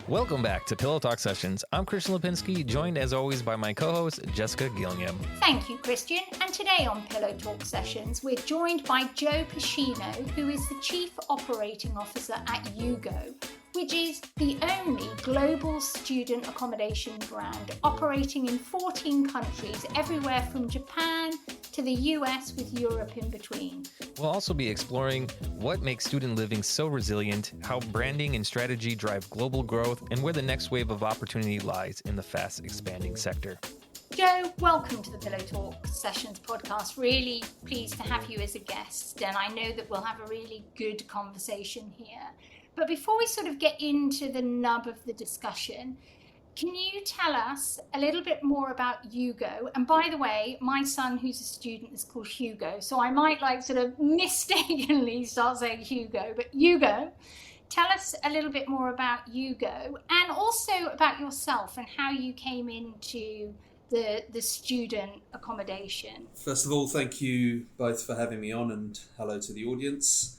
Welcome back to Pillow Talk Sessions. I'm Christian Lipinski, joined as always by my co-host, Jessica Gillingham. Thank you, Christian. And today on Pillow Talk Sessions, we're joined by Joe Pashino, who is the Chief Operating Officer at Yugo, which is the only global student accommodation brand operating in 14 countries, everywhere from Japan to the US with Europe in between. We'll also be exploring what makes student living so resilient, how branding and strategy drive global growth, and where the next wave of opportunity lies in the fast expanding sector. Joe, welcome to the Pillow Talk Sessions podcast. Really pleased to have you as a guest, and I know that we'll have a really good conversation here. But before we sort of get into the nub of the discussion, can you tell us a little bit more about Yugo? And by the way, my son who's a student is called Hugo, so I might sort of mistakenly start saying Hugo, but Yugo, tell us a little bit more about Yugo and also about yourself and how you came into the student accommodation. First of all, thank you both for having me on, and hello to the audience.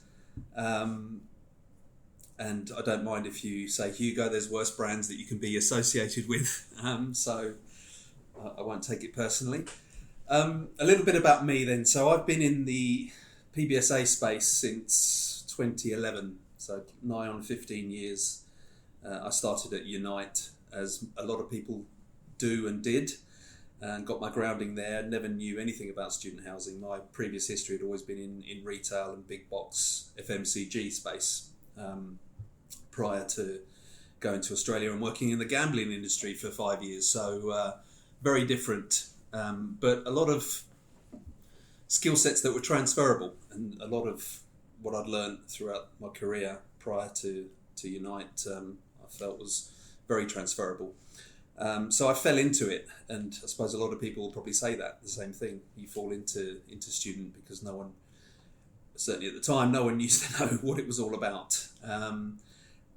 And I don't mind if you say Hugo, there's worse brands that you can be associated with, so I won't take it personally. A little bit about me then. So I've been in the PBSA space since 2011, so nigh on 15 years. I started at Unite, as a lot of people do and did, and got my grounding there. Never knew anything about student housing. My previous history had always been in retail and big box FMCG space. Prior to going to Australia and working in the gambling industry for 5 years. So very different, but a lot of skill sets that were transferable, and a lot of what I'd learned throughout my career prior to Unite, I felt was very transferable. So I fell into it, and I suppose a lot of people will probably say that, the same thing. You fall into student because no one, certainly at the time, no one used to know what it was all about.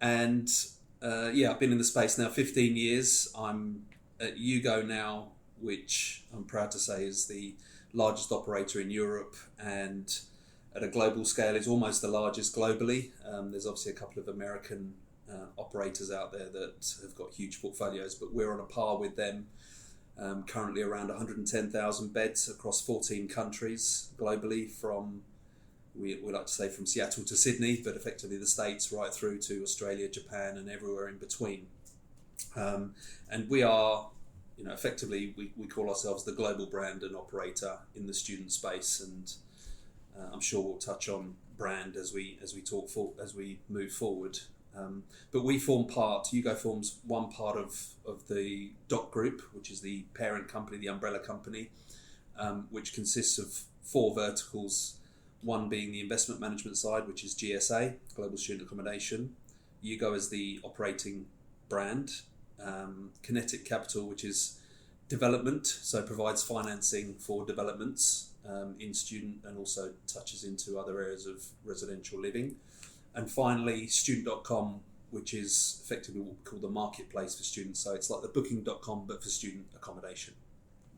I've been in the space now 15 years. I'm at Yugo now, which I'm proud to say is the largest operator in Europe, and at a global scale is almost the largest globally. There's obviously a couple of American operators out there that have got huge portfolios, but we're on a par with them. Currently around 110,000 beds across 14 countries globally, from we like to say from Seattle to Sydney, but effectively the States right through to Australia, Japan, and everywhere in between. And we are, effectively we call ourselves the global brand and operator in the student space, and I'm sure we'll touch on brand as we move forward. But we form part. Yugo forms one part of the DOC Group, which is the parent company, the umbrella company, which consists of 4 verticals. One being the investment management side, which is GSA, Global Student Accommodation. Yugo is the operating brand. Kinetic Capital, which is development, so provides financing for developments in student, and also touches into other areas of residential living. And finally, student.com, which is effectively what we call the marketplace for students. So it's like the booking.com, but for student accommodation.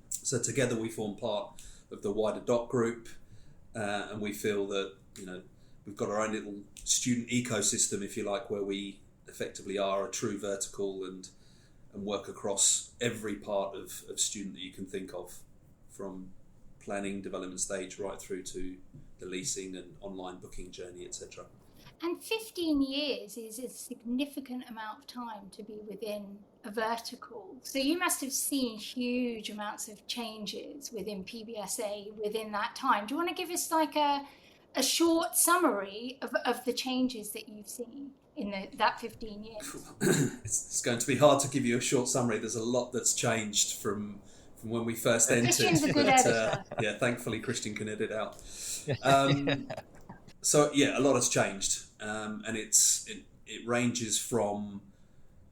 So together we form part of the wider DOC Group. And we feel that we've got our own little student ecosystem, if you like, where we effectively are a true vertical and work across every part of student that you can think of, from planning, development stage, right through to the leasing and online booking journey, etc. And 15 years is a significant amount of time to be within a vertical. So you must have seen huge amounts of changes within PBSA within that time. Do you want to give us a short summary of the changes that you've seen in that 15 years? It's going to be hard to give you a short summary. There's a lot that's changed from when we first entered. Christian's a good editor. Thankfully Christian can edit out. So a lot has changed, and it ranges from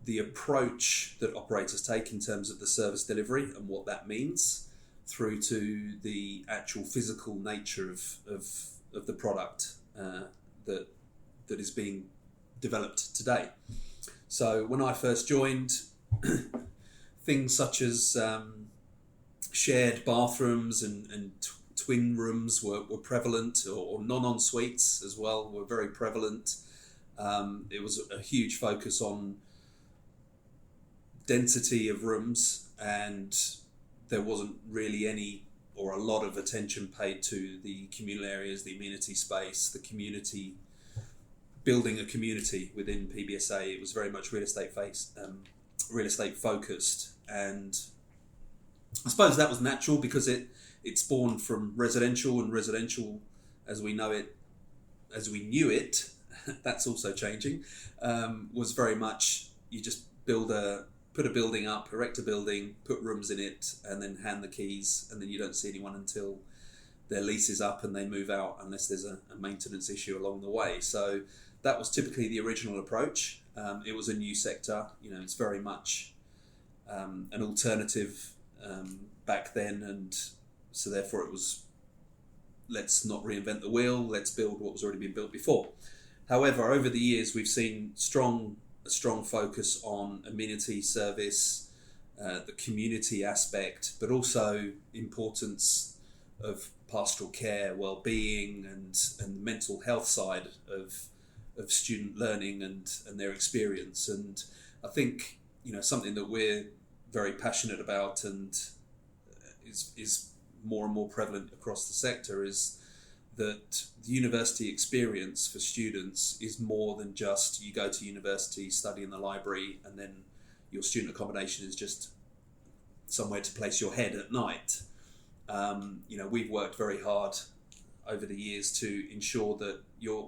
the approach that operators take in terms of the service delivery and what that means, through to the actual physical nature of the product that is being developed today. So when I first joined, things such as shared bathrooms and twin rooms were prevalent, or non-en-suites as well were very prevalent. It was a huge focus on density of rooms, and there wasn't really any or a lot of attention paid to the communal areas, the amenity space, the community, building a community within PBSA. It was very much real estate focused, and I suppose that was natural because it spawned from residential, and residential as we know it, as we knew it, that's also changing, was very much you just put a building up, erect a building, put rooms in it, and then hand the keys, and then you don't see anyone until their lease is up and they move out, unless there's a maintenance issue along the way. So that was typically the original approach. It was a new sector, it's very much an alternative back then, and so therefore it was, let's not reinvent the wheel, let's build what was already been built before. However, over the years we've seen a strong focus on amenity service, the community aspect, but also importance of pastoral care, wellbeing, and the mental health side of student learning and their experience. And I think something that we're very passionate about and is more and more prevalent across the sector is that the university experience for students is more than just you go to university, study in the library, and then your student accommodation is just somewhere to place your head at night. We've worked very hard over the years to ensure that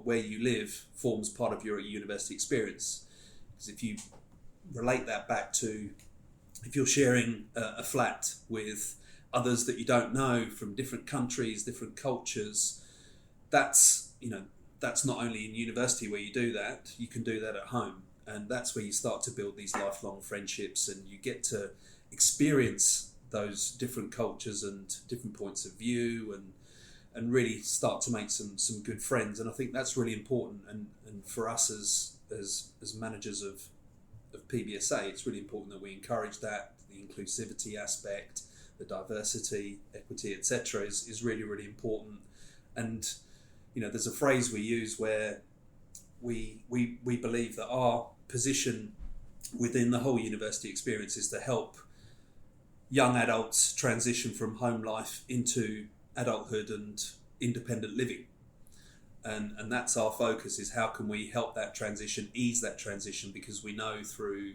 where you live forms part of your university experience. Because if you relate that back to if you're sharing a flat with others that you don't know from different countries, different cultures, that's not only in university where you do that, you can do that at home. And that's where you start to build these lifelong friendships, and you get to experience those different cultures and different points of view, and really start to make some good friends. And I think that's really important. And for us as managers of PBSA, it's really important that we encourage that, the inclusivity aspect, the diversity, equity, etc. is really, really important. And there's a phrase we use where we believe that our position within the whole university experience is to help young adults transition from home life into adulthood and independent living. And that's our focus, is how can we help that transition, ease that transition, because we know through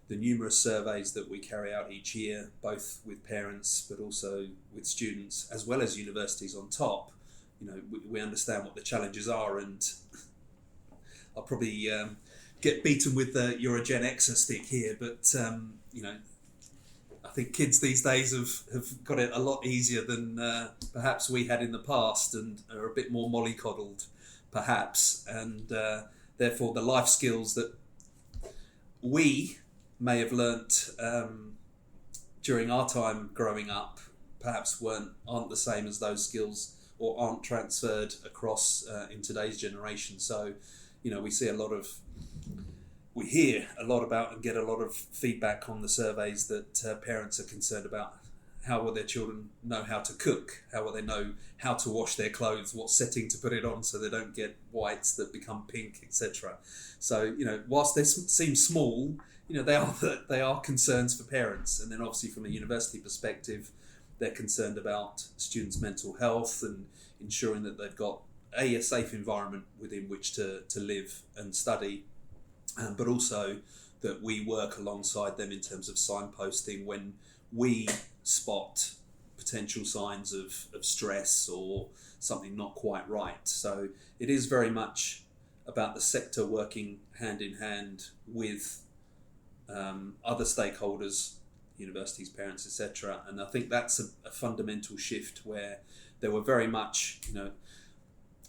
the numerous surveys that we carry out each year, both with parents but also with students, as well as universities on top, we understand what the challenges are. And I'll probably get beaten with you're a Gen Xer stick here, but I think kids these days have got it a lot easier than perhaps we had in the past, and are a bit more mollycoddled perhaps, and therefore the life skills that we may have learnt during our time growing up perhaps aren't the same as those skills, or aren't transferred across in today's generation. So we hear a lot about and get a lot of feedback on the surveys that parents are concerned about how will their children know how to cook, how will they know how to wash their clothes, what setting to put it on so they don't get whites that become pink, etc. So whilst they seem small, they are concerns for parents. And then obviously from a university perspective, they're concerned about students' mental health and ensuring that they've got a safe environment within which to live and study, but also that we work alongside them in terms of signposting when we spot potential signs of stress or something not quite right. So it is very much about the sector working hand in hand with other stakeholders, universities, parents, etc. And I think that's a fundamental shift, where there were very much,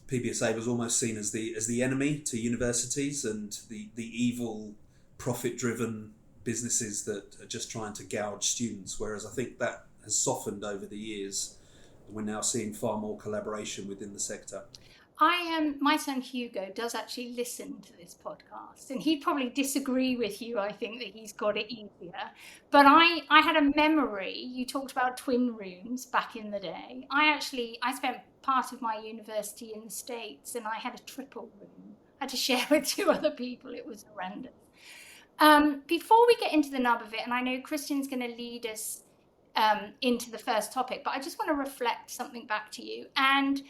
PBSA was almost seen as the enemy to universities and the evil, profit-driven businesses that are just trying to gouge students. Whereas I think that has softened over the years, and we're now seeing far more collaboration within the sector. My son Hugo does actually listen to this podcast, and he'd probably disagree with you. I think that he's got it easier. But I had a memory. You talked about twin rooms back in the day. I spent part of my university in the States, and I had a triple room. I had to share with two other people. It was horrendous. Before we get into the nub of it, and I know Christian's going to lead us into the first topic, but I just want to reflect something back to you. And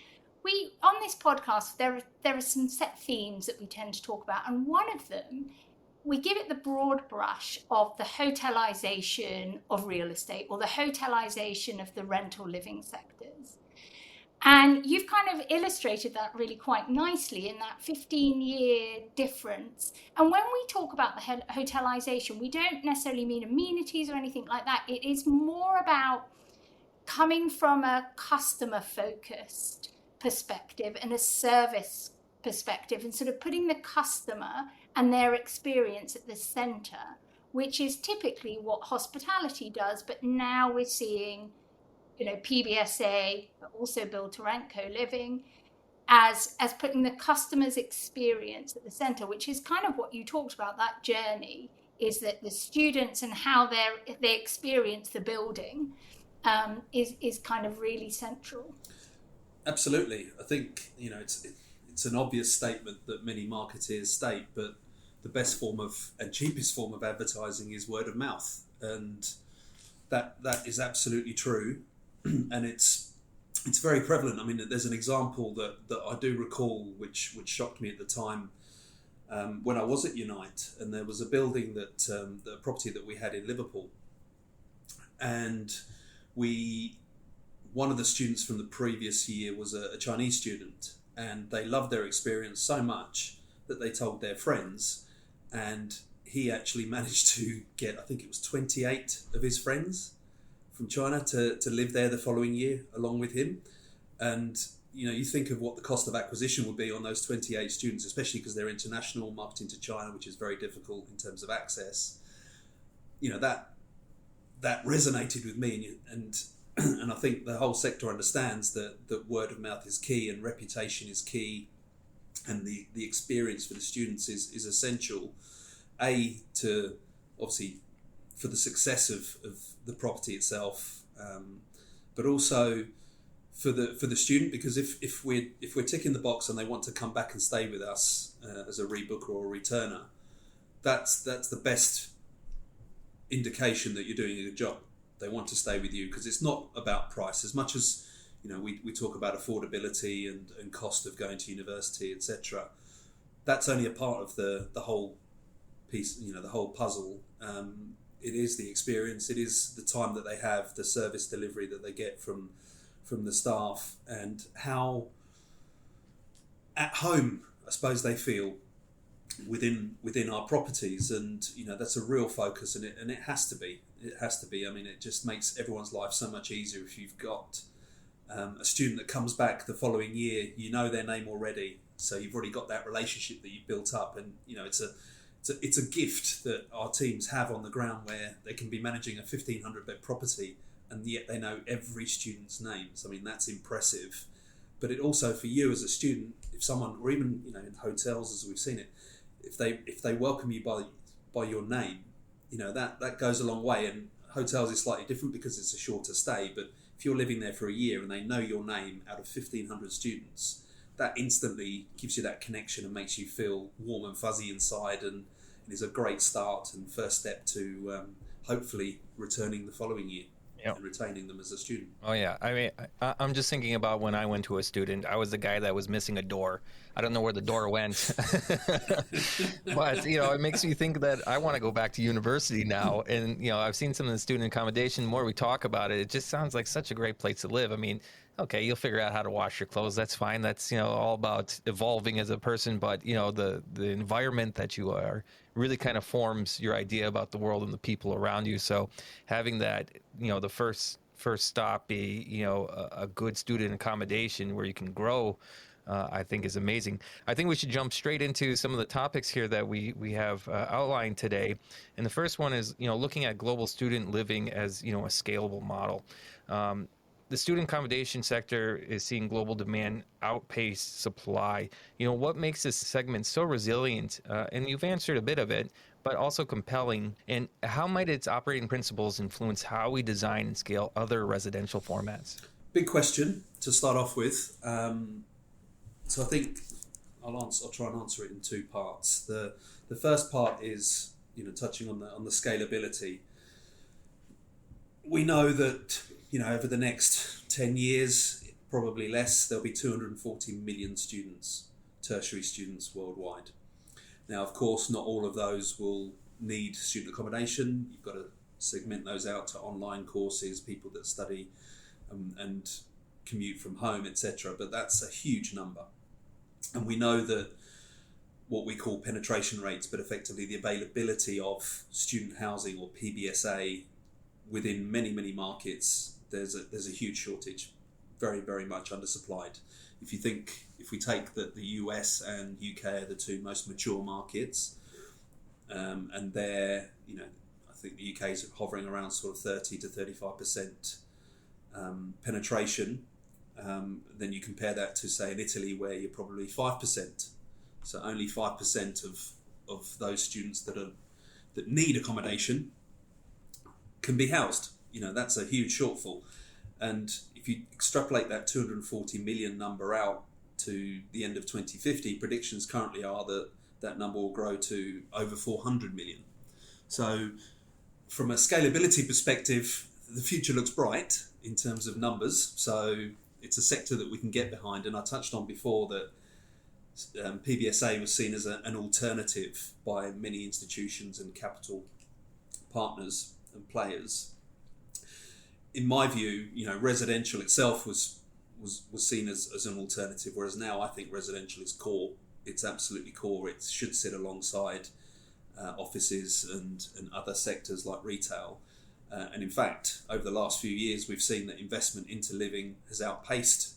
we, on this podcast, there are some set themes that we tend to talk about, and one of them, we give it the broad brush of the hotelization of real estate, or the hotelization of the rental living sectors. And you've kind of illustrated that really quite nicely in that 15-year difference. And when we talk about the hotelization, we don't necessarily mean amenities or anything like that. It is more about coming from a customer-focused perspective and a service perspective, and sort of putting the customer and their experience at the center, which is typically what hospitality does. But now we're seeing, PBSA, but also build to rent co-living, as putting the customer's experience at the center, which is kind of what you talked about, that journey, is that the students and how they experience the building is kind of really central. Absolutely. I think, it's an obvious statement that many marketeers state, but the best form of and cheapest form of advertising is word of mouth. And that is absolutely true. And it's very prevalent. I mean, there's an example that I do recall, which shocked me at the time, when I was at Unite, and there was a building the property that we had in Liverpool, and one of the students from the previous year was a Chinese student, and they loved their experience so much that they told their friends, and he actually managed to get, I think it was 28 of his friends from China to live there the following year along with him. And you think of what the cost of acquisition would be on those 28 students, especially because they're international, marketing to China, which is very difficult in terms of access. That resonated with me, and I think the whole sector understands that word of mouth is key and reputation is key, and the experience for the students is essential, to obviously for the success of the property itself, but also for the student, because if we're ticking the box and they want to come back and stay with us as a rebooker or a returner, that's the best indication that you're doing a good job. They want to stay with you because it's not about price as much as we talk about affordability and cost of going to university, etc. That's only a part of the whole piece, the whole puzzle. It is the experience, it is the time that they have, the service delivery that they get from the staff, and how at home, I suppose, they feel within our properties. And that's a real focus, and it has to be. It has to be. I mean, it just makes everyone's life so much easier if you've got a student that comes back the following year. You know their name already, so you've already got that relationship that you've built up, and it's a gift that our teams have on the ground, where they can be managing a 1,500 bed property and yet they know every student's names. I mean, that's impressive. But it also, for you as a student, if someone, or even in hotels as we've seen it, if they welcome you by your name, that goes a long way. And hotels is slightly different because it's a shorter stay. But if you're living there for a year and they know your name out of 1,500 students, that instantly gives you that connection and makes you feel warm and fuzzy inside, and it is a great start and first step to hopefully returning the following year. Yep. And retaining them as a student. Oh yeah, I mean, I'm just thinking about when I went to a student. I was the guy that was missing a door. I don't know where the door went, but it makes me think that I want to go back to university now. And I've seen some of the student accommodation. The more we talk about it, it just sounds like such a great place to live. I mean, okay, you'll figure out how to wash your clothes. That's fine. That's all about evolving as a person. But the environment that you are really kind of forms your idea about the world and the people around you. So having that, the first stop be a good student accommodation where you can grow, I think is amazing. I think we should jump straight into some of the topics here that we have outlined today. And the first one is looking at global student living as a scalable model. The student accommodation sector is seeing global demand outpace supply. What makes this segment so resilient? And you've answered a bit of it, but also compelling. And how might its operating principles influence how we design and scale other residential formats? Big question to start off with. So I think I'll try and answer it in two parts. The first part is touching on the scalability, we know that over the next 10 years, probably less, there'll be 240 million students, tertiary students worldwide. Now, of course, not all of those will need student accommodation. You've got to segment those out to online courses, people that study and commute from home, etc. But that's a huge number. And we know that what we call penetration rates, but effectively the availability of student housing or PBSA within many, many markets, there's a huge shortage, very, very much undersupplied. If we take that the US and UK are the two most mature markets, and they're, I think the UK is hovering around sort of 30 to 35% penetration, then you compare that to, say, in Italy, where you're probably 5%. So only 5% of those students that need accommodation can be housed. That's a huge shortfall. And if you extrapolate that 240 million number out to the end of 2050, predictions currently are that number will grow to over 400 million. So from a scalability perspective, the future looks bright in terms of numbers. So it's a sector that we can get behind. And I touched on before that PBSA was seen as an alternative by many institutions and capital partners and players. In my view, residential itself was seen as an alternative, whereas now I think residential is core. It's absolutely core. It should sit alongside offices and other sectors like retail. And in fact, over the last few years, we've seen that investment into living has outpaced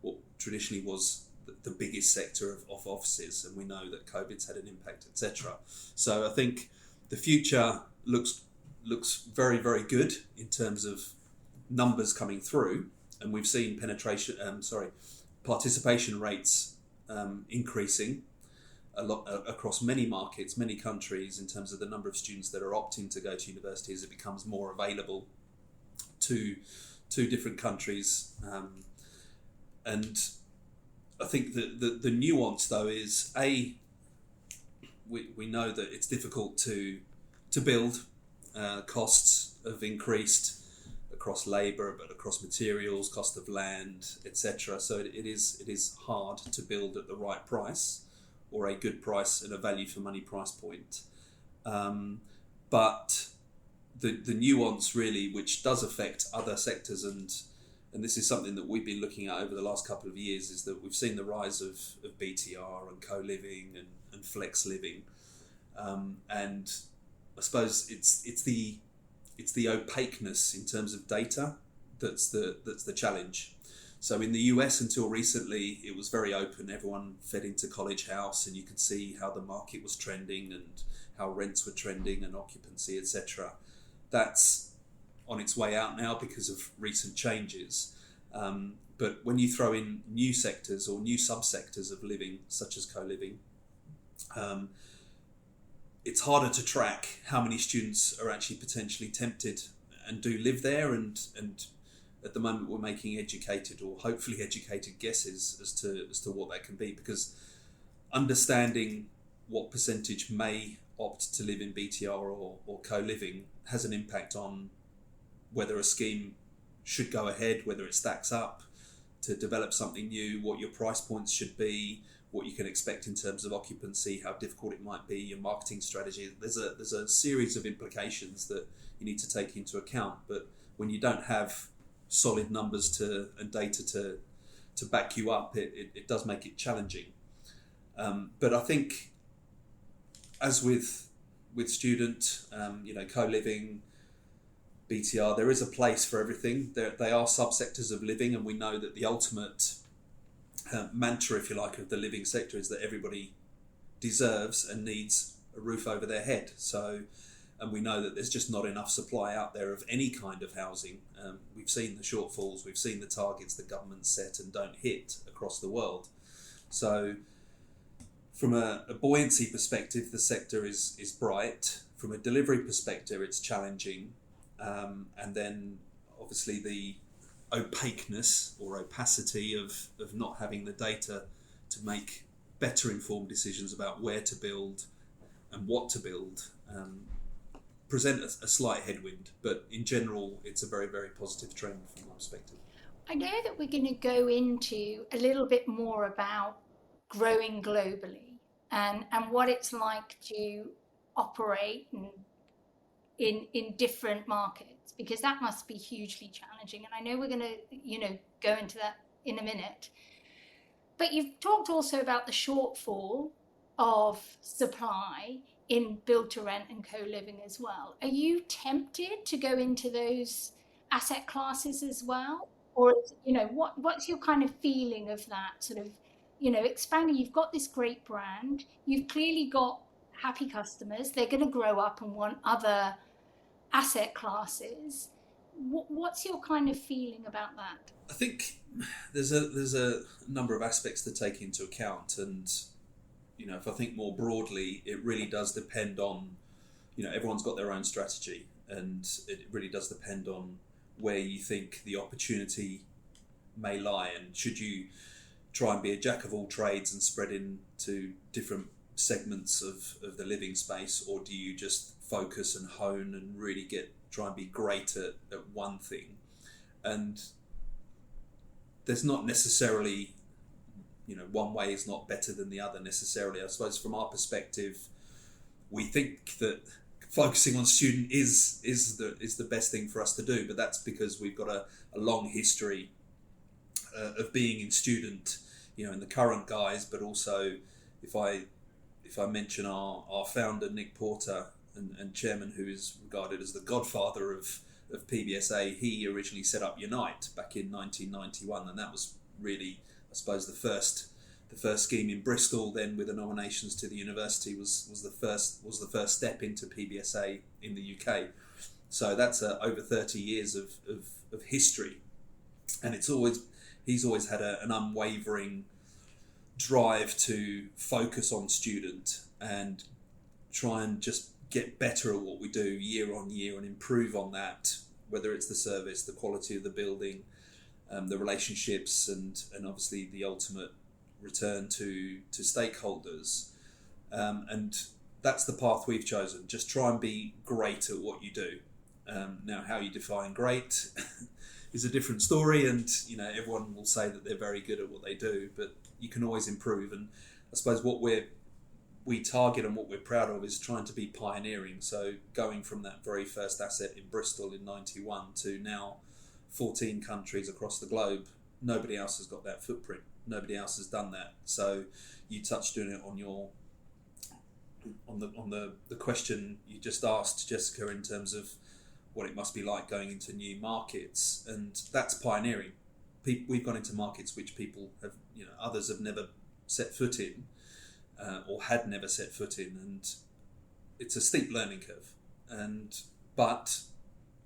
what traditionally was the biggest sector of offices, and we know that COVID's had an impact, etc. So I think the future looks very, very good in terms of numbers coming through, and we've seen participation rates increasing a lot across many markets, many countries, in terms of the number of students that are opting to go to university as it becomes more available to different countries. And I think the nuance, though, is we know that it's difficult to build. Costs have increased across labour, but across materials, cost of land, etc. So it is hard to build at the right price, or a good price and a value for money price point. But the nuance really, which does affect other sectors, and this is something that we've been looking at over the last couple of years, is that we've seen the rise of BTR and co-living and flex living, and I suppose it's the opaqueness in terms of data that's the challenge. So in the US, until recently, it was very open. Everyone fed into College House, and you could see how the market was trending and how rents were trending and occupancy, etc. That's on its way out now because of recent changes. But when you throw in new sectors or new subsectors of living, such as co-living, it's harder to track how many students are actually potentially tempted and do live there. And at the moment, we're making educated or hopefully educated guesses as to what that can be, because understanding what percentage may opt to live in BTR or co-living has an impact on whether a scheme should go ahead, whether it stacks up to develop something new, what your price points should be, what you can expect in terms of occupancy, how difficult it might be, your marketing strategy. There's a series of implications that you need to take into account. But when you don't have solid numbers and data to back you up, it does make it challenging. But I think, as with student, co-living, BTR, there is a place for everything. They are subsectors of living, and we know that the ultimate mantra, if you like, of the living sector is that everybody deserves and needs a roof over their head. So, and we know that there's just not enough supply out there of any kind of housing. We've seen the shortfalls, we've seen the targets that governments set and don't hit across the world. So from a buoyancy perspective, the sector is bright. From a delivery perspective, it's challenging. And then obviously the opaqueness or opacity of not having the data to make better informed decisions about where to build and what to build present a slight headwind, but in general, it's a very, very positive trend from my perspective. I know that we're going to go into a little bit more about growing globally and what it's like to operate in different markets, because that must be hugely challenging. And I know we're going to, go into that in a minute. But you've talked also about the shortfall of supply in build to rent and co-living as well. Are you tempted to go into those asset classes as well? Or, what's your kind of feeling of that sort of, expanding? You've got this great brand. You've clearly got happy customers. They're going to grow up and want other asset classes. What's your kind of feeling about that? I think there's a number of aspects to take into account, and if I think more broadly, it really does depend on, everyone's got their own strategy, and it really does depend on where you think the opportunity may lie, and should you try and be a jack of all trades and spread into different segments of the living space, or do you just focus and hone and really try and be great at one thing? And there's not necessarily, one way is not better than the other necessarily. I suppose from our perspective, we think that focusing on student is the best thing for us to do, but that's because we've got a long history of being in student, in the current guise, but also if I mention our founder Nick Porter and chairman, who is regarded as the godfather of PBSA, he originally set up Unite back in 1991, and that was really, I suppose, the first scheme in Bristol. Then with the nominations to the university was the first step into PBSA in the UK. So that's over 30 years of history, and he's always had an unwavering drive to focus on student and try and just get better at what we do year on year and improve on that, whether it's the service, the quality of the building, the relationships, and obviously the ultimate return to stakeholders. And that's the path we've chosen. Just try and be great at what you do. Now, how you define great is a different story, and everyone will say that they're very good at what they do, but you can always improve. And I suppose what we target and what we're proud of is trying to be pioneering. So going from that very first asset in Bristol in 91 to now 14 countries across the globe, nobody else has got that footprint. Nobody else has done that. So you touched on it on the question you just asked, Jessica, in terms of what it must be like going into new markets, and that's pioneering. We've gone into markets which people have, others have never set foot in. Or had never set foot in, and it's a steep learning curve. But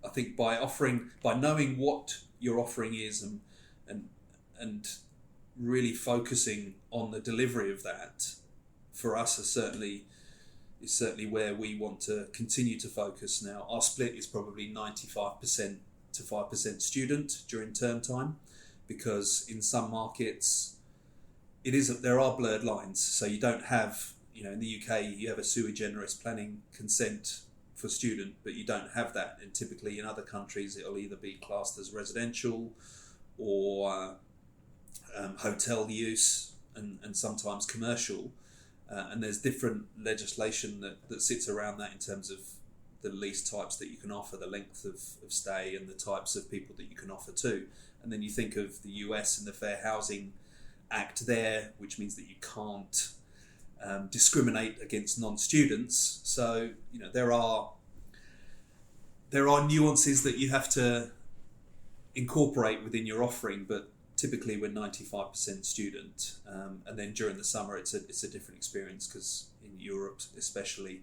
I think by knowing what your offering is and really focusing on the delivery of that, for us is certainly where we want to continue to focus. Now, our split is probably 95% to 5% student during term time, because in some markets there are blurred lines. So you don't have, in the UK, you have a sui generis planning consent for student, but you don't have that. And typically in other countries, it'll either be classed as residential or hotel use and sometimes commercial. And there's different legislation that sits around that in terms of the lease types that you can offer, the length of stay, and the types of people that you can offer to. And then you think of the US and the Fair Housing Act there, which means that you can't discriminate against non-students. So there are nuances that you have to incorporate within your offering, but typically we're 95% student, and then during the summer it's a different experience, because in Europe especially,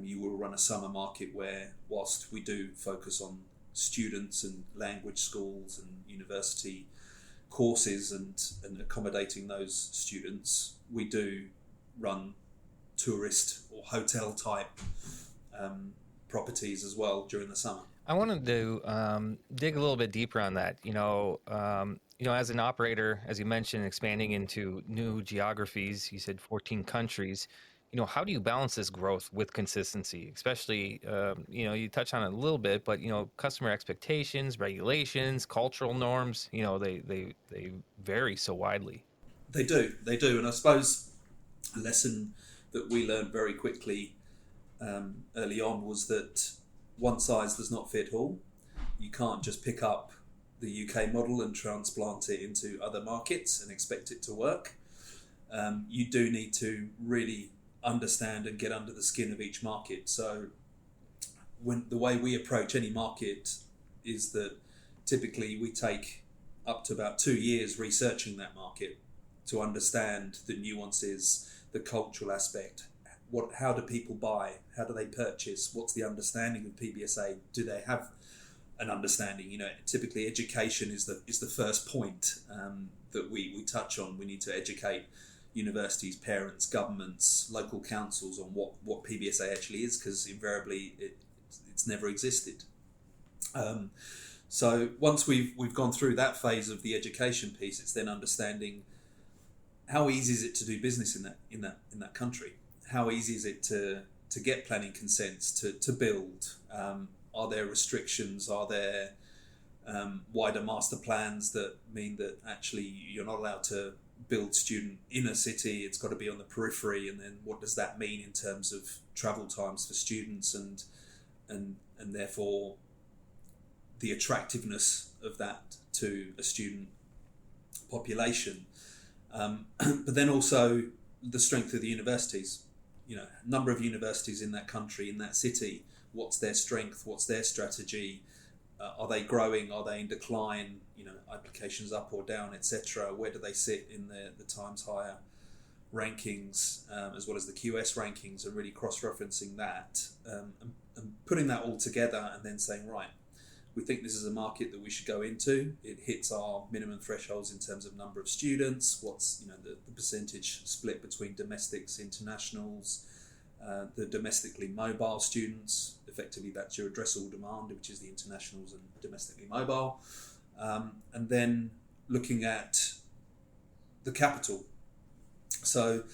you will run a summer market where, whilst we do focus on students and language schools and university courses and accommodating those students, we do run tourist or hotel type properties as well during the summer. I wanted to dig a little bit deeper on that. As an operator, as you mentioned, expanding into new geographies, you said 14 countries. how do you balance this growth with consistency? Especially, you touch on it a little bit, but customer expectations, regulations, cultural norms, they vary so widely. They do, and I suppose a lesson that we learned very quickly early on was that one size does not fit all. You can't just pick up the UK model and transplant it into other markets and expect it to work. You do need to really understand and get under the skin of each market. So the way we approach any market is that typically we take up to about 2 years researching that market to understand the nuances, the cultural aspect. How do people buy? How do they purchase? What's the understanding of PBSA? Do they have an understanding? Typically education is the first point that we touch on. We need to educate universities, parents, governments, local councils on what PBSA actually is, because invariably it's never existed. So once we've gone through that phase of the education piece, it's then understanding how easy is it to do business in that country. How easy is it to get planning consents, to build? Are there restrictions? Are there wider master plans that mean that actually you're not allowed to build student in a city? It's got to be on the periphery. And then what does that mean in terms of travel times for students and therefore the attractiveness of that to a student population? But then also the strength of the universities. Number of universities in that country, in that city. What's their strength? What's their strategy? Are they growing? Are they in decline? Applications up or down, etc. Where do they sit in the Times Higher rankings, as well as the QS rankings, and really cross-referencing that and putting that all together, and then saying, right, we think this is a market that we should go into. It hits our minimum thresholds in terms of number of students. What's the percentage split between domestics, internationals, the domestically mobile students. Effectively, that's your addressable demand, which is the internationals and domestically mobile. And then looking at the capital. So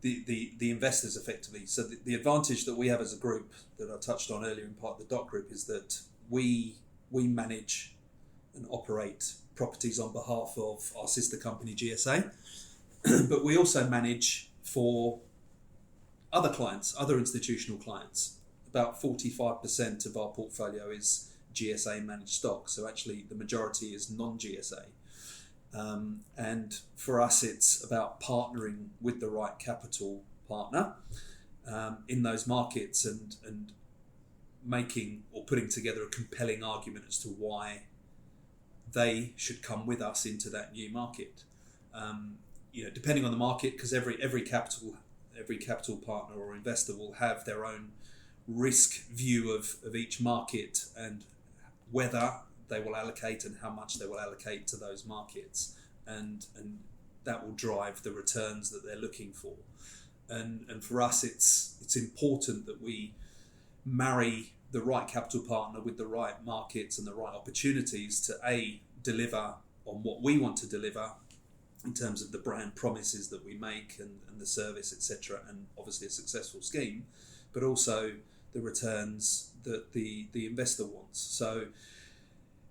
the investors effectively. So the advantage that we have as a group that I touched on earlier in part of the DOC group is that we manage and operate properties on behalf of our sister company GSA, but we also manage for other clients, other institutional clients. About 45% of our portfolio is GSA managed stock, so actually the majority is non-GSA. And for us, it's about partnering with the right capital partner in those markets and making or putting together a compelling argument as to why they should come with us into that new market. Depending on the market, because every capital partner or investor will have their own risk view of each market and whether they will allocate and how much they will allocate to those markets, and that will drive the returns that they're looking for. And for us, it's important that we marry the right capital partner with the right markets and the right opportunities to deliver on what we want to deliver in terms of the brand promises that we make and the service, etc., and obviously a successful scheme, but also the returns that the investor wants. So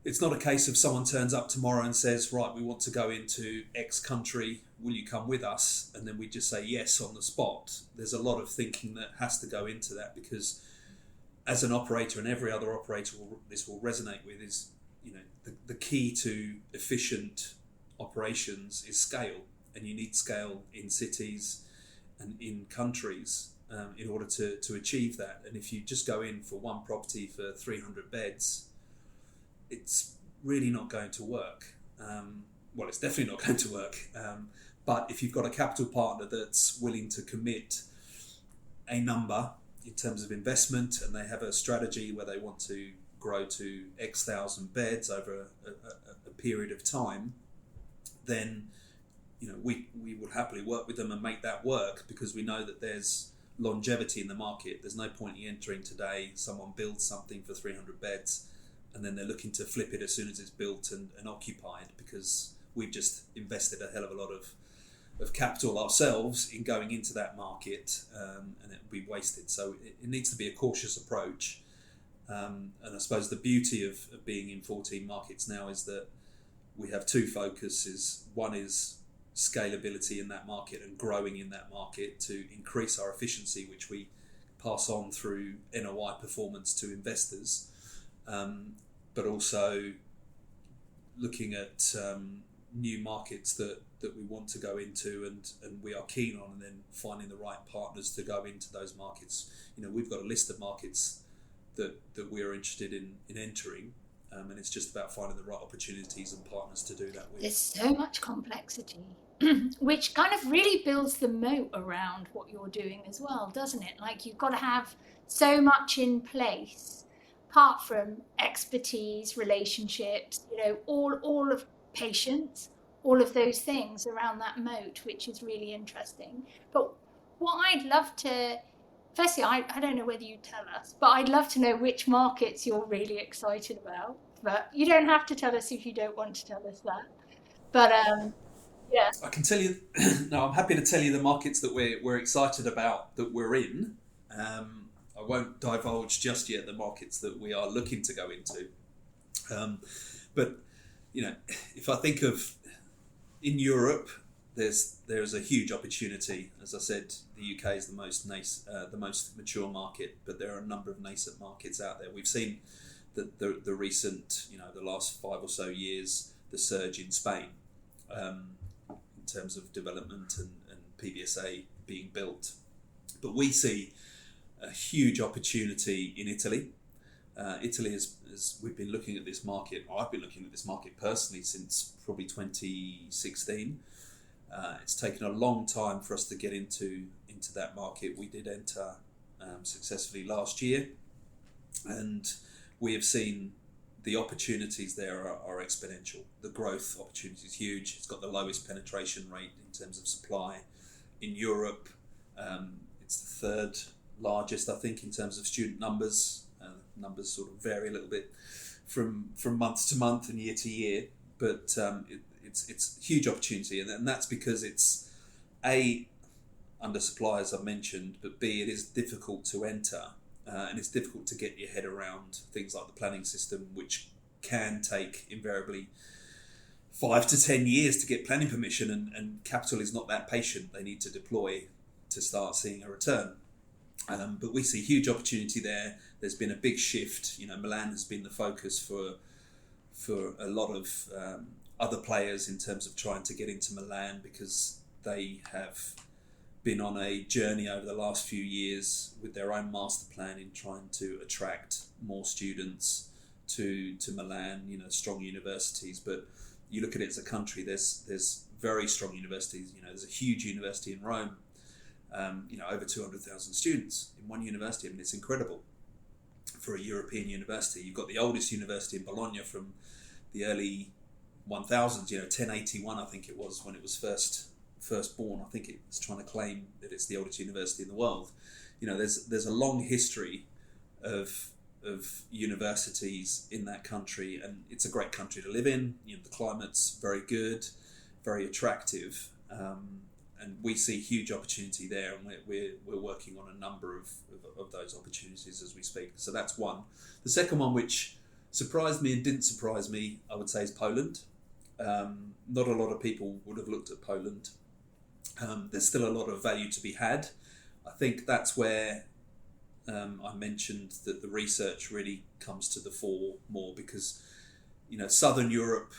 it's not a case of someone turns up tomorrow and says, right, we want to go into X country, will you come with us? And then we just say yes on the spot. There's a lot of thinking that has to go into that, because as an operator, and every other operator this will resonate with, is the key to efficient operations is scale, and you need scale in cities and in countries in order to achieve that. And if you just go in for one property for 300 beds, it's really not going to work. Well, it's definitely not going to work. But if you've got a capital partner that's willing to commit a number in terms of investment, and they have a strategy where they want to grow to X thousand beds over a period of time, then we would happily work with them and make that work, because we know that there's longevity in the market. There's no point in entering today, someone builds something for 300 beds and then they're looking to flip it as soon as it's built and occupied, because we've just invested a hell of a lot of capital ourselves in going into that market, and it would be wasted. So it needs to be a cautious approach. And I suppose the beauty of being in 14 markets now is that we have two focuses. One is scalability in that market and growing in that market to increase our efficiency, which we pass on through NOI performance to investors, but also looking at new markets that we want to go into and we are keen on, and then finding the right partners to go into those markets. We've got a list of markets that we are interested in entering, and it's just about finding the right opportunities and partners to do that with. There's so much complexity, which kind of really builds the moat around what you're doing as well, doesn't it? Like, you've got to have so much in place, apart from expertise, relationships, all of patience, all of those things around that moat, which is really interesting. But what I'd love to, firstly, I don't know whether you tell us, but I'd love to know which markets you're really excited about. But you don't have to tell us if you don't want to tell us that. But yeah, I can tell you. No, I'm happy to tell you the markets that we're excited about, that we're in. I won't divulge just yet the markets that we are looking to go into. But if I think of in Europe, there's a huge opportunity. As I said, the UK is the most mature market, but there are a number of nascent markets out there. We've seen the recent, the last 5 or so years, the surge in Spain in terms of development and PBSA being built. But we see a huge opportunity in Italy. Italy is we've been looking at this market. I've been looking at this market personally since probably 2016. It's taken a long time for us to get into that market. We did enter successfully last year, and we have seen the opportunities there are exponential. The growth opportunity is huge. It's got the lowest penetration rate in terms of supply in Europe. It's the third largest, I think, in terms of student numbers. Numbers sort of vary a little bit from month to month and year to year, but it's a huge opportunity, and that's because it's A, undersupply, as I mentioned, but B, it is difficult to enter, and it's difficult to get your head around things like the planning system, which can take invariably 5 to 10 years to get planning permission, and capital is not that patient. They need to deploy to start seeing a return. But we see huge opportunity there. There's been a big shift. Milan has been the focus for a lot of other players in terms of trying to get into Milan, because they have been on a journey over the last few years with their own master plan in trying to attract more students to Milan. Strong universities, but you look at it as a country. There's very strong universities. There's a huge university in Rome. Over 200,000 students in one university. I mean, it's incredible for a European university. You've got the oldest university in Bologna from the early 1000s, 1081, I think it was, when it was first born. I think it's trying to claim that it's the oldest university in the world. There's a long history of universities in that country, and it's a great country to live in. The climate's very good, very attractive. And we see huge opportunity there, and we're working on a number of those opportunities as we speak. So that's one. The second one, which surprised me and didn't surprise me, I would say, is Poland. Not a lot of people would have looked at Poland. There's still a lot of value to be had. I think that's where I mentioned that the research really comes to the fore more, because Southern Europe,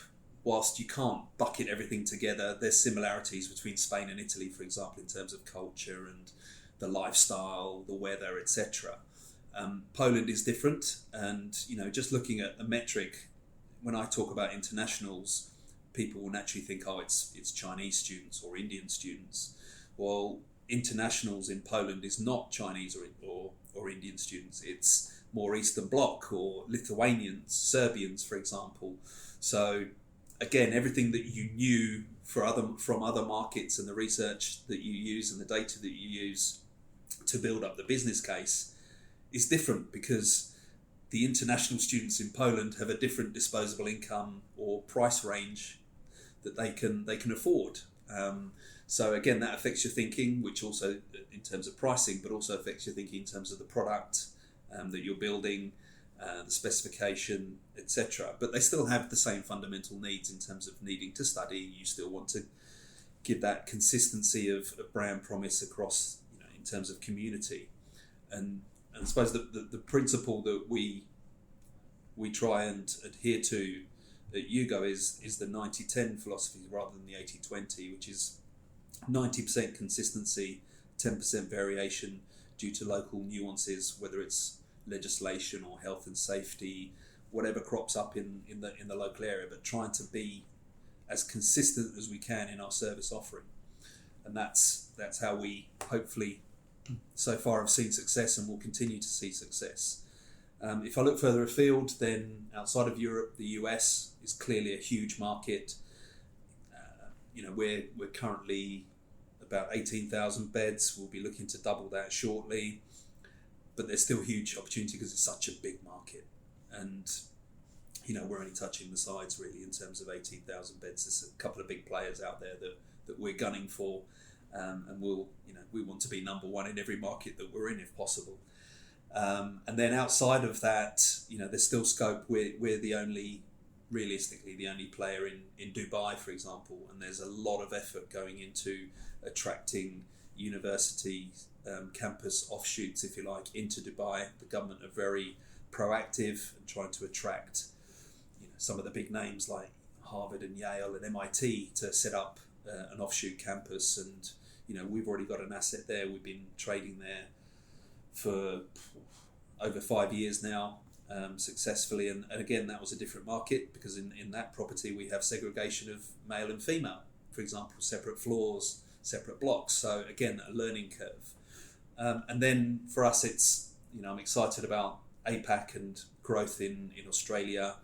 whilst you can't bucket everything together, there's similarities between Spain and Italy, for example, in terms of culture and the lifestyle, the weather, etc. Poland is different, and just looking at a metric, when I talk about internationals, people will naturally think, it's Chinese students or Indian students. Well, internationals in Poland is not Chinese or Indian students. It's more Eastern Bloc or Lithuanians, Serbians, for example. So again, everything that you knew from other markets and the research that you use and the data that you use to build up the business case is different, because the international students in Poland have a different disposable income or price range that they can afford. So again, that affects your thinking, which also in terms of pricing, but also affects your thinking in terms of the product that you're building, the specification, etc. But they still have the same fundamental needs in terms of needing to study. You still want to give that consistency of brand promise across, in terms of community. And I suppose the principle that we try and adhere to at Yugo is the 90-10 philosophy rather than the 80-20, which is 90% consistency, 10% variation due to local nuances, whether it's legislation or health and safety, whatever crops up in the local area, but trying to be as consistent as we can in our service offering. And that's how we hopefully so far have seen success and will continue to see success. If I look further afield, then outside of Europe, the US is clearly a huge market. We're currently about 18,000 beds. We'll be looking to double that shortly. But there's still huge opportunity because it's such a big market. And, we're only touching the sides really in terms of 18,000 beds. There's a couple of big players out there that we're gunning for. And we want to be number one in every market that we're in if possible. And then outside of that, there's still scope. We're realistically the only player in Dubai, for example, and there's a lot of effort going into attracting university campus offshoots, if you like, into Dubai. The government are very proactive and trying to attract some of the big names like Harvard and Yale and MIT to set up an offshoot campus. And we've already got an asset there. We've been trading there for over 5 years now, successfully. And again, that was a different market because in that property we have segregation of male and female, for example, separate floors, separate blocks. So again, a learning curve. And then for us, it's, I'm excited about APAC and growth in Australia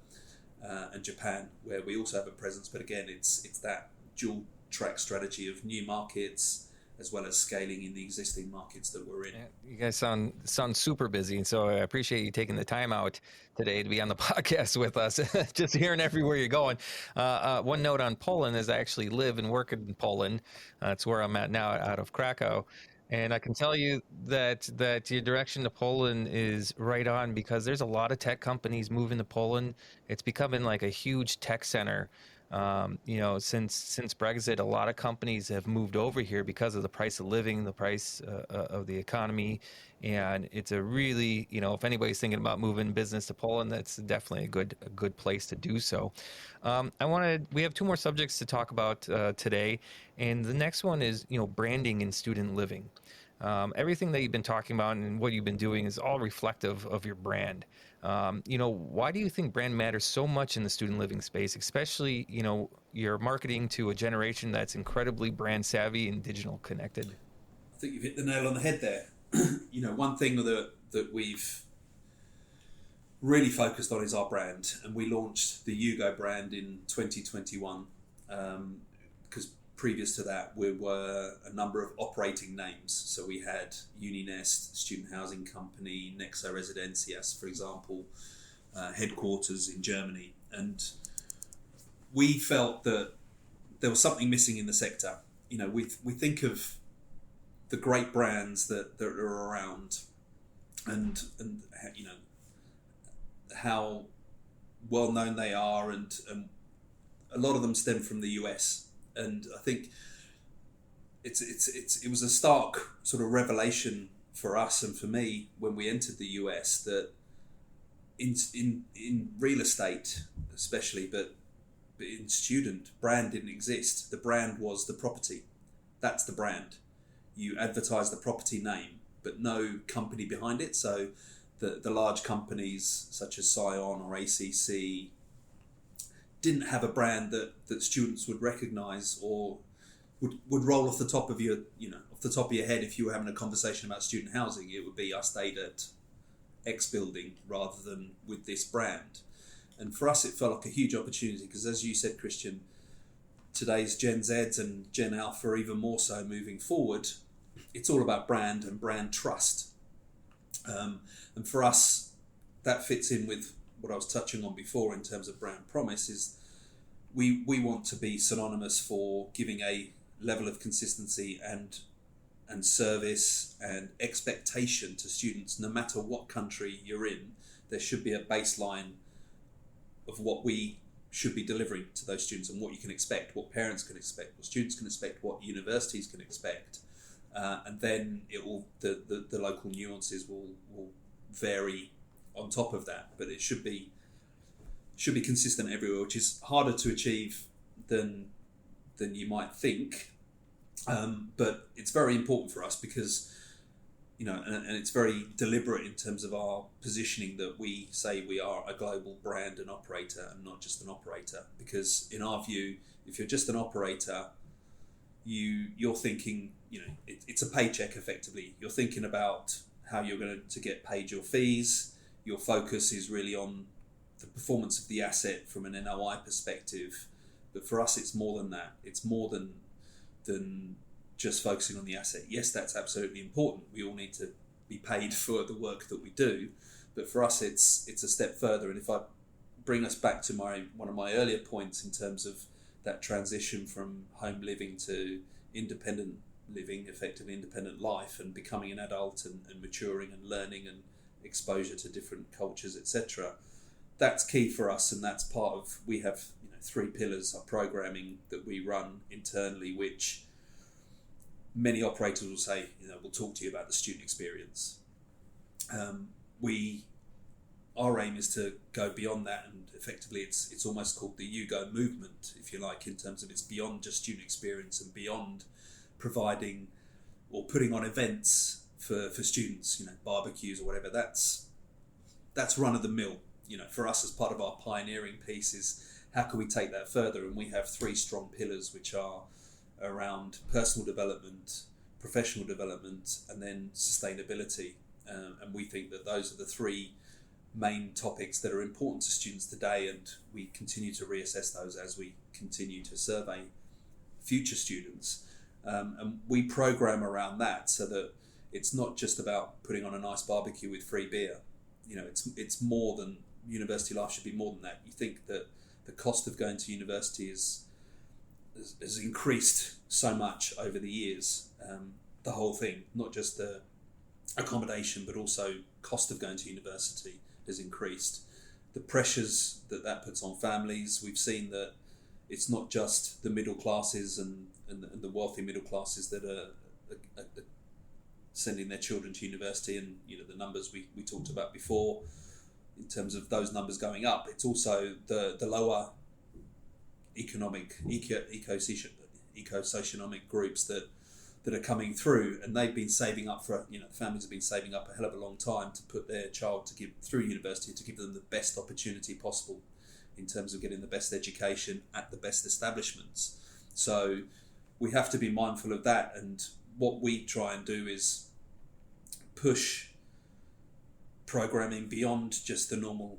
and Japan, where we also have a presence. But again, it's that dual track strategy of new markets as well as scaling in the existing markets that we're in. Yeah, you guys sound super busy, and so I appreciate you taking the time out today to be on the podcast with us. Just hearing everywhere you're going. One note on Poland is I actually live and work in Poland. That's where I'm at now, out of Krakow. And I can tell you that your direction to Poland is right on, because there's a lot of tech companies moving to Poland. It's becoming like a huge tech center. Since Brexit, a lot of companies have moved over here because of the price of living, the price of the economy, and it's a really, if anybody's thinking about moving business to Poland, that's definitely a good place to do so. We have two more subjects to talk about today, and the next one is branding in student living. Everything that you've been talking about and what you've been doing is all reflective of your brand. Why do you think brand matters so much in the student living space, especially, you're marketing to a generation that's incredibly brand savvy and digital connected? I think you've hit the nail on the head there. One thing that we've really focused on is our brand, and we launched the Yugo brand in 2021 because previous to that we were a number of operating names. So we had Uninest, Student Housing Company, Nexo Residencias, for example, headquarters in Germany, and we felt that there was something missing in the sector. We think of the great brands that are around, and how well known they are, and a lot of them stem from the US. And I think it was a stark sort of revelation for us and for me when we entered the US that in real estate especially, but in student, brand didn't exist. The brand was the property. That's the brand. You advertise the property name, but no company behind it. So the large companies such as Scion or ACC didn't have a brand that students would recognise or would roll off the top of your head. If you were having a conversation about student housing, it would be, I stayed at X building rather than with this brand. And for us, it felt like a huge opportunity because, as you said, Christian, today's Gen Zs and Gen Alpha even more so moving forward, it's all about brand and brand trust. And for us, that fits in with what I was touching on before in terms of brand promise. Is we want to be synonymous for giving a level of consistency and service and expectation to students, no matter what country you're in. There should be a baseline of what we should be delivering to those students and what you can expect, what parents can expect, what students can expect, what universities can expect, and then the local nuances will vary on top of that. But it should be consistent everywhere, which is harder to achieve than you might think. But it's very important for us because, and it's very deliberate in terms of our positioning that we say we are a global brand and operator and not just an operator. Because in our view, if you're just an operator, you're thinking, it's a paycheck effectively. You're thinking about how you're going to get paid your fees. Your focus is really on the performance of the asset from an NOI perspective. But for us, it's more than that. It's more than just focusing on the asset. Yes, that's absolutely important. We all need to be paid for the work that we do. But for us, it's a step further. And if I bring us back to one of my earlier points in terms of that transition from home living to independent living, effectively independent life, and becoming an adult and maturing and learning and exposure to different cultures, etc. That's key for us, and that's part of, we have 3 pillars of programming that we run internally, which many operators will say, we'll talk to you about the student experience. Our aim is to go beyond that, and effectively it's almost called the Yugo movement, if you like, in terms of it's beyond just student experience and beyond providing or putting on events for students, barbecues or whatever. That's run of the mill. For us, as part of our pioneering piece, is how can we take that further? And we have 3 strong pillars, which are around personal development, professional development, and then sustainability. And we think that those are the 3 main topics that are important to students today, and we continue to reassess those as we continue to survey future students. And we program around that so that it's not just about putting on a nice barbecue with free beer. It's more than, university life should be more than that. You think that the cost of going to university has increased so much over the years. The whole thing, not just the accommodation, but also cost of going to university has increased. The pressures that puts on families, we've seen that it's not just the middle classes and the wealthy middle classes that are sending their children to university, and the numbers we talked about before in terms of those numbers going up. It's also the lower economic eco-socioeconomic groups that are coming through, and they've been saving up for, families have been saving up a hell of a long time to put their child through university, to give them the best opportunity possible in terms of getting the best education at the best establishments. So we have to be mindful of that, and what we try and do is push programming beyond just the normal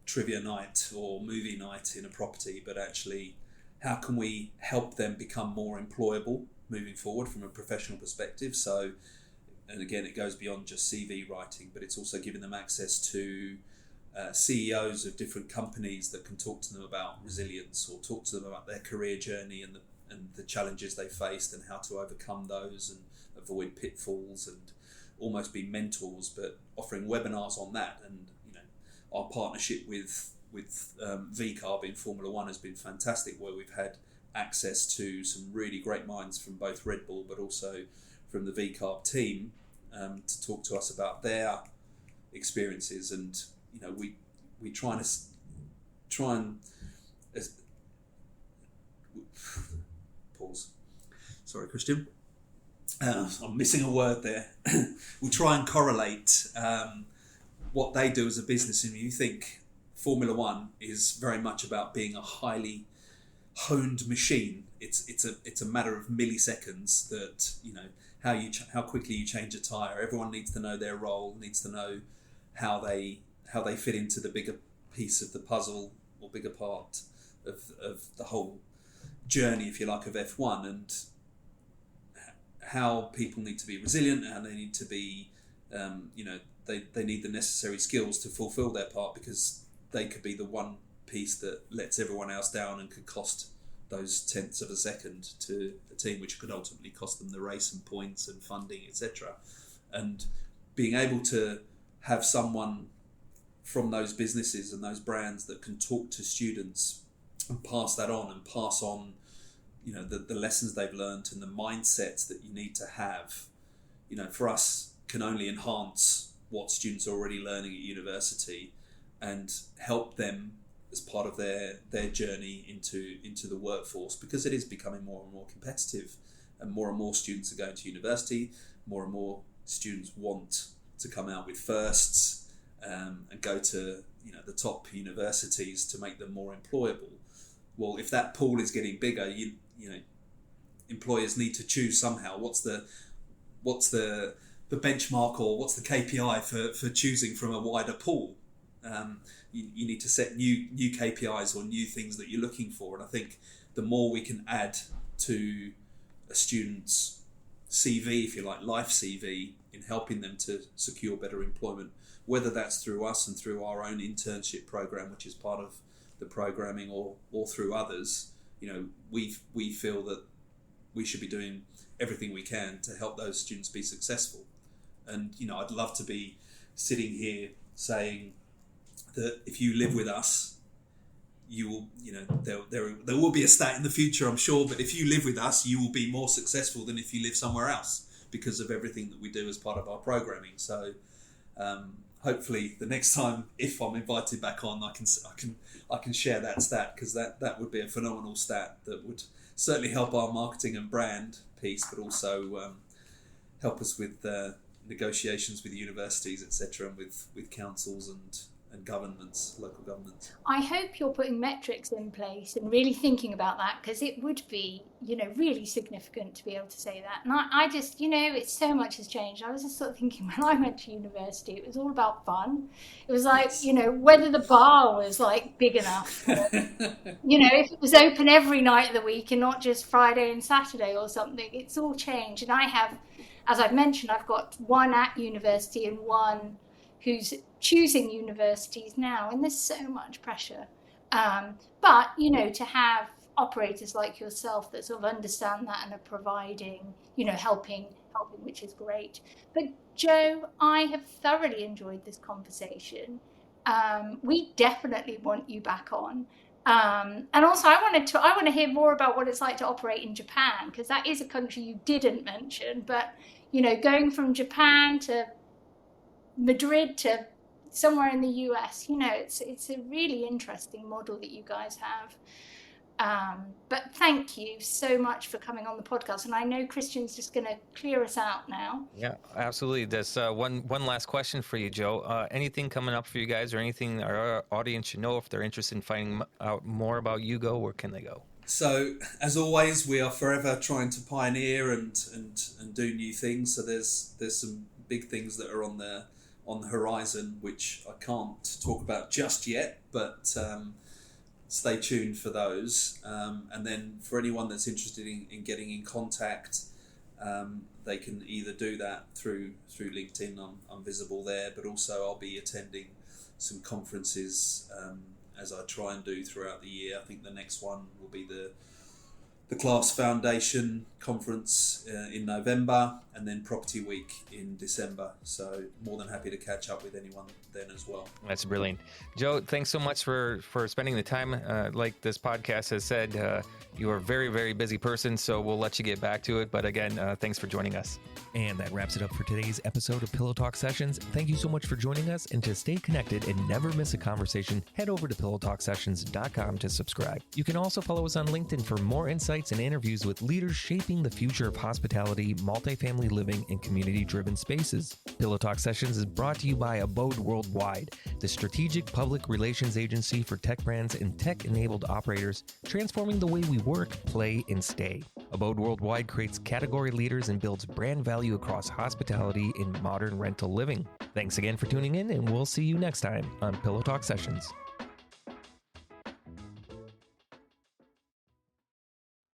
trivia night or movie night in a property, but actually how can we help them become more employable moving forward from a professional perspective. So, and again, it goes beyond just CV writing, but it's also giving them access to CEOs of different companies that can talk to them about resilience, or talk to them about their career journey and the challenges they faced and how to overcome those and avoid pitfalls, and almost be mentors, but offering webinars on that. And our partnership with VCARB in Formula One has been fantastic, where we've had access to some really great minds from both Red Bull but also from the VCARB team to talk to us about their experiences. And we try and pause. Sorry, Christian. I'm missing a word there. We try and correlate what they do as a business. And you think Formula One is very much about being a highly honed machine. It's a matter of milliseconds that how quickly you change a tire. Everyone needs to know their role, needs to know how they fit into the bigger piece of the puzzle, or bigger part of the whole journey, if you like, of F1, and how people need to be resilient, and they need to be they need the necessary skills to fulfill their part, because they could be the one piece that lets everyone else down and could cost those tenths of a second to a team, which could ultimately cost them the race and points and funding, etc. And being able to have someone from those businesses and those brands that can talk to students and pass that on and pass on, you know, the lessons they've learned and the mindsets that you need to have, you know, for us can only enhance what students are already learning at university and help them as part of their journey into the workforce, because it is becoming more and more competitive and more students are going to university, more and more students want to come out with firsts and go to, you know, the top universities to make them more employable. Well, if that pool is getting bigger, you know, employers need to choose somehow what's the benchmark or what's the KPI for choosing from a wider pool. You need to set new KPIs or new things that you're looking for, and I think the more we can add to a student's CV, if you like, life CV, in helping them to secure better employment, whether that's through us and through our own internship program, which is part of the programming, or through others, you know, we feel that we should be doing everything we can to help those students be successful. And, you know, I'd love to be sitting here saying that if you live with us, you will, you know, there will be a stat in the future, I'm sure, but if you live with us, you will be more successful than if you live somewhere else, because of everything that we do as part of our programming. So hopefully the next time, if I'm invited back on, I can share that stat, because that would be a phenomenal stat that would certainly help our marketing and brand piece, but also help us with negotiations with universities, etc., and with councils and governments, local governments. I hope you're putting metrics in place and really thinking about that, because it would be, you know, really significant to be able to say that. And I just, you know, it's so much has changed. I was just sort of thinking, when I went to university, it was all about fun. It was like, you know, whether the bar was like big enough, or, you know, if it was open every night of the week and not just Friday and Saturday or something. It's all changed. And I have, as I've mentioned, I've got one at university and one who's choosing universities now, and there's so much pressure. But, you know, to have operators like yourself that sort of understand that and are providing, you know, helping, which is great. But Joe, I have thoroughly enjoyed this conversation. We definitely want you back on. And also I want to hear more about what it's like to operate in Japan, because that is a country you didn't mention, but, you know, going from Japan to Madrid to somewhere in the US, you know, it's a really interesting model that you guys have. But thank you so much for coming on the podcast. And I know Christian's just going to clear us out now. Yeah, absolutely. There's one last question for you, Joe. Anything coming up for you guys, or anything our audience should know if they're interested in finding out more about Yugo? Where can they go? So, as always, we are forever trying to pioneer and do new things. So there's some big things that are on the horizon, which I can't talk about just yet, but stay tuned for those. And then for anyone that's interested in getting in contact, they can either do that through LinkedIn. I'm visible there, but also I'll be attending some conferences as I try and do throughout the year. I think the next one will be the Class Foundation conference in November, and then Property Week in December. So more than happy to catch up with anyone then as well. That's brilliant. Joe, thanks so much for spending the time. Like this podcast has said, you are a very, very busy person, so we'll let you get back to it. But again, thanks for joining us. And that wraps it up for today's episode of Pillow Talk Sessions. Thank you so much for joining us. And to stay connected and never miss a conversation, head over to pillowtalksessions.com to subscribe. You can also follow us on LinkedIn for more insights and interviews with leaders shaping the future of hospitality, multifamily living, and community-driven spaces. Pillow Talk Sessions is brought to you by Abode Worldwide, the strategic public relations agency for tech brands and tech-enabled operators, transforming the way we work, play, and stay. Abode Worldwide creates category leaders and builds brand value across hospitality and modern rental living. Thanks again for tuning in, and we'll see you next time on Pillow Talk Sessions.